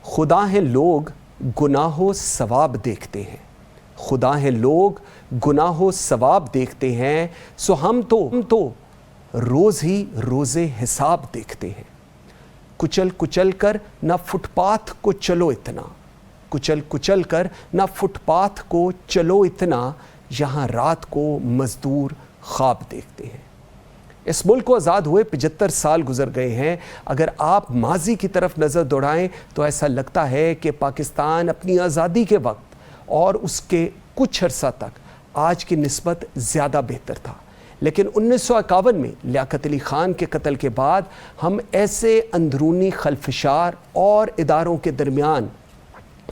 خدا ہیں لوگ گناہ و ثواب دیکھتے ہیں، خدا ہیں لوگ گناہ و ثواب دیکھتے ہیں، سو ہم تو روز ہی روز حساب دیکھتے ہیں۔ کچل کچل کر نہ فٹ پاتھ کو چلو اتنا، کچل کچل کر نہ فٹ پاتھ کو چلو اتنا، یہاں رات کو مزدور خواب دیکھتے ہیں۔ اس ملک کو آزاد ہوئے 75 سال گزر گئے ہیں۔ اگر آپ ماضی کی طرف نظر دوڑائیں تو ایسا لگتا ہے کہ پاکستان اپنی آزادی کے وقت اور اس کے کچھ عرصہ تک آج کی نسبت زیادہ بہتر تھا، لیکن 1951 میں لیاقت علی خان کے قتل کے بعد ہم ایسے اندرونی خلفشار اور اداروں کے درمیان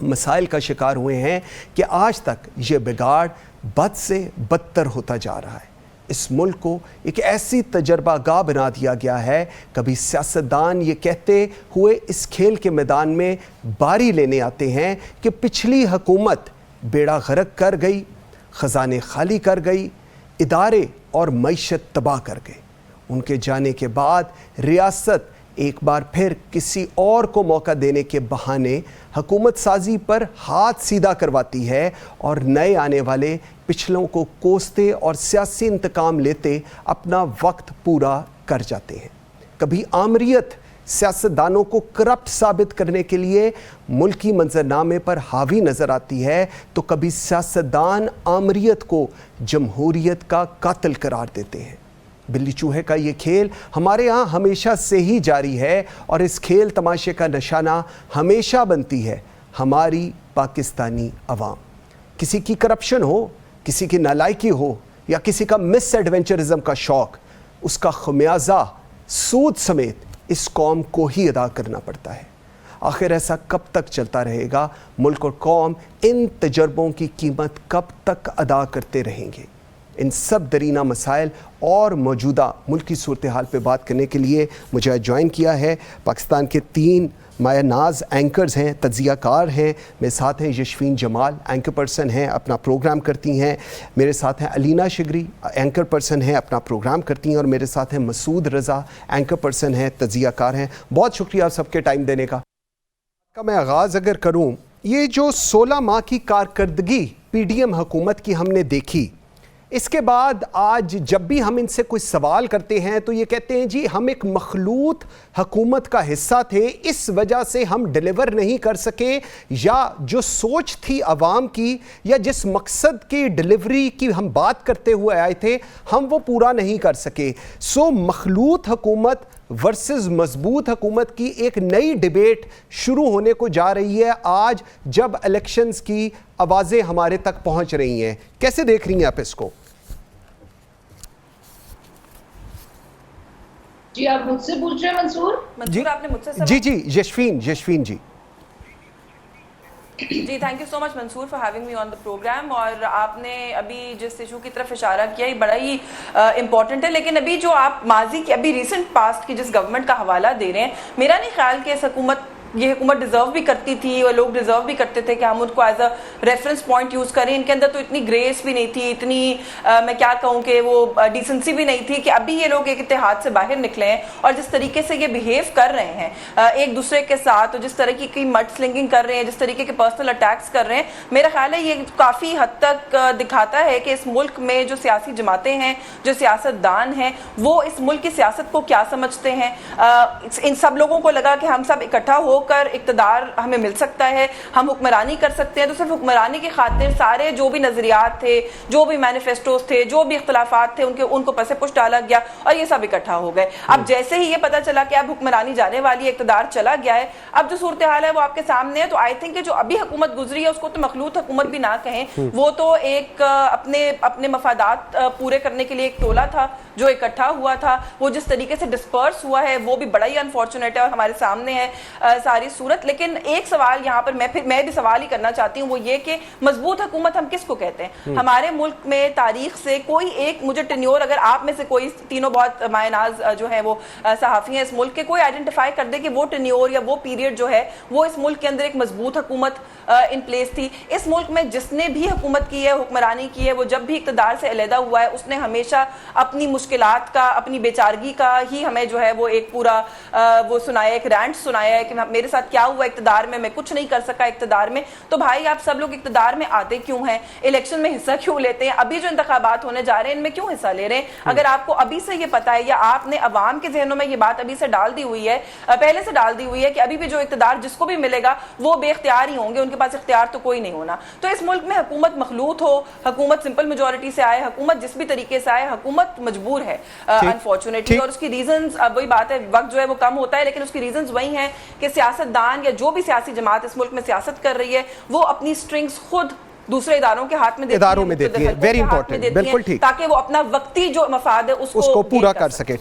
مسائل کا شکار ہوئے ہیں کہ آج تک یہ بگاڑ بد سے بدتر ہوتا جا رہا ہے۔ اس ملک کو ایک ایسی تجربہ گاہ بنا دیا گیا ہے، کبھی سیاستدان یہ کہتے ہوئے اس کھیل کے میدان میں باری لینے آتے ہیں کہ پچھلی حکومت بیڑا غرق کر گئی، خزانے خالی کر گئی، ادارے اور معیشت تباہ کر گئے۔ ان کے جانے کے بعد ریاست ایک بار پھر کسی اور کو موقع دینے کے بہانے حکومت سازی پر ہاتھ سیدھا کرواتی ہے اور نئے آنے والے پچھلوں کو کوستے اور سیاسی انتقام لیتے اپنا وقت پورا کر جاتے ہیں۔ کبھی آمریت سیاستدانوں کو کرپٹ ثابت کرنے کے لیے ملکی منظرنامے پر حاوی نظر آتی ہے، تو کبھی سیاستدان آمریت کو جمہوریت کا قاتل قرار دیتے ہیں۔ بلی چوہے کا یہ کھیل ہمارے ہاں ہمیشہ سے ہی جاری ہے، اور اس کھیل تماشے کا نشانہ ہمیشہ بنتی ہے ہماری پاکستانی عوام۔ کسی کی کرپشن ہو، کسی کی نالائکی ہو، یا کسی کا مس ایڈونچرزم کا شوق، اس کا خمیازہ سود سمیت اس قوم کو ہی ادا کرنا پڑتا ہے۔ آخر ایسا کب تک چلتا رہے گا؟ ملک اور قوم ان تجربوں کی قیمت کب تک ادا کرتے رہیں گے؟ ان سب درینہ مسائل اور موجودہ ملکی صورتحال پہ بات کرنے کے لیے مجھے جوائن کیا ہے پاکستان کے 3 مایہ ناز اینکرز ہیں، تجزیہ کار ہیں۔ میرے ساتھ ہیں یشفین جمال، اینکر پرسن ہیں، اپنا پروگرام کرتی ہیں۔ میرے ساتھ ہیں علینا شگری، اینکر پرسن ہیں، اپنا پروگرام کرتی ہیں۔ اور میرے ساتھ ہیں مسعود رضا، اینکر پرسن ہیں، تجزیہ کار ہیں۔ بہت شکریہ آپ سب کے ٹائم دینے کا۔ میں آغاز اگر کروں، یہ جو 16 ماہ کی کارکردگی پی ڈی ایم حکومت کی ہم نے دیکھی، اس کے بعد آج جب بھی ہم ان سے کوئی سوال کرتے ہیں تو یہ کہتے ہیں جی ہم ایک مخلوط حکومت کا حصہ تھے، اس وجہ سے ہم ڈیلیور نہیں کر سکے، یا جو سوچ تھی عوام کی یا جس مقصد کی ڈیلیوری کی ہم بات کرتے ہوئے آئے تھے ہم وہ پورا نہیں کر سکے۔ سو مخلوط حکومت ورسز مضبوط حکومت کی ایک نئی ڈیبیٹ شروع ہونے کو جا رہی ہے آج جب الیکشنز کی آوازیں ہمارے تک پہنچ رہی ہیں۔ کیسے دیکھ رہی ہیں آپ اس کو؟ جی آپ مجھ سے پوچھ رہے ہیں منصور؟ آپ نے مجھ سے جی یشفین جی جی thank you so much Mansoor for having me on the program. اور آپ نے ابھی جس ایشو کی طرف اشارہ کیا یہ بڑا ہی امپورٹنٹ ہے، لیکن ابھی جو آپ ماضی کی ابھی ریسنٹ پاسٹ کی جس گورنمنٹ کا حوالہ دے رہے ہیں، میرا نہیں خیال کہ یہ حکومت ڈیزرو بھی کرتی تھی اور لوگ ڈیزرو بھی کرتے تھے کہ ہم ان کو as a reference point use کریں۔ ان کے اندر تو اتنی گریس بھی نہیں تھی، اتنی میں کیا کہوں کہ وہ ڈیسنسی بھی نہیں تھی کہ ابھی یہ لوگ ایک اتحاد سے باہر نکلے ہیں، اور جس طریقے سے یہ بیہیو کر رہے ہیں ایک دوسرے کے ساتھ، اور جس طریقے کی مڈ سلنگنگ کر رہے ہیں، جس طریقے کے پرسنل اٹیکس کر رہے ہیں، میرا خیال ہے یہ کافی حد تک دکھاتا ہے کہ اس ملک میں جو سیاسی جماعتیں ہیں، جو سیاست دان ہیں، وہ اس ملک کی سیاست کو کیا سمجھتے ہیں۔ ان سب لوگوں کو لگا کہ ہم سب اکٹھا ہو کر اقتدار ہمیں مل سکتا ہے، ہم حکمرانی کر سکتے ہیں، تو صرف حکمرانی کی خاطر سارے جو بھی نظریات تھے، جو بھی مینیفیسٹوز تھے، جو بھی اختلافات تھے، ان کو پس پش ڈالا گیا اور یہ سب اکٹھا ہو گئے۔ اب جیسے ہی یہ پتا چلا کہ اب حکمرانی جانے والی ہے، اقتدار چلا گیا ہے، اب جو صورتحال ہے وہ آپ کے سامنے ہے۔ تو آئی تھنک کہ جو ابھی حکومت گزری ہے اس کو تو مخلوط حکومت بھی نہ کہیں، وہ تو ایک اپنے مفادات پورے کرنے کے لیے ایک ٹولہ تھا جو اکٹھا ہوا تھا۔ وہ جس طریقے سے ڈسپرس ہوا ہے وہ بھی بڑا ہی انفارچونیٹ ہے اور ہمارے سامنے ہے ساری صورت۔ لیکن ایک سوال یہاں پر میں بھی سوال ہی کرنا چاہتی ہوں، وہ یہ کہ مضبوط حکومت ہم کس کو کہتے ہیں؟ ہمارے ملک میں تاریخ سے کوئی ایک مجھے ٹینیور، اگر آپ میں سے کوئی تینوں بہت مایہ ناز جو ہیں وہ صحافی ہیں اس ملک کے، کوئی آئیڈینٹیفائی کر دے کہ وہ ٹینیور یا وہ پیریڈ جو ہے وہ اس ملک کے اندر ایک مضبوط حکومت ان پلیس تھی۔ اس ملک میں جس نے بھی حکومت کی ہے، حکمرانی کی ہے، وہ جب بھی اقتدار سے علیحدہ ہوا ہے اس نے ہمیشہ اپنی مشکلات کا، اپنی بیچارگی کا ہی ہمیں جو ہے وہ ایک پورا وہ سنایا، ایک رینٹ سنایا ہے کہ میرے ساتھ کیا ہوا اقتدار میں کچھ نہیں کر سکا اقتدار میں. تو بھائی آپ سب لوگ اقتدار میں آتے کیوں ہیں, الیکشن میں حصہ کیوں لیتے ہیں, ابھی جو انتخابات ہونے جا رہے ہیں ان میں کیوں حصہ لے رہے ہیں؟ اگر آپ کو ابھی سے یہ پتا ہے یا آپ نے عوام کے ذہنوں میں یہ بات ابھی سے ڈال دی ہوئی ہے, پہلے سے ڈال دی ہوئی ہے کہ ابھی بھی جو اقتدار جس کو بھی ملے گا وہ بے اختیار ہی ہوں گے, ان کے پاس اختیار تو کوئی نہیں ہونا. تو اس ملک میں حکومت مخلوط ہو, حکومت سمپل میجورٹی سے آئے, حکومت جس بھی طریقے سے آئے, حکومت مجبور ہے انفارچونیٹلی. اور اس کی ریزنز, وہی بات ہے, وقت جو ہے وہ کم ہوتا ہے, لیکن اس کی ریزنز وہی ہیں کہ سیاست دان یا جو بھی سیاسی جماعت اس ملک میں سیاست کر رہی ہے وہ اپنی سٹرنگز خود دوسرے اداروں کے ہاتھ میں دیتی ہیں, ویری امپورٹنٹ, بالکل ٹھیک, تاکہ وہ اپنا وقتی جو مفاد ہے اس کو پورا کر سکے.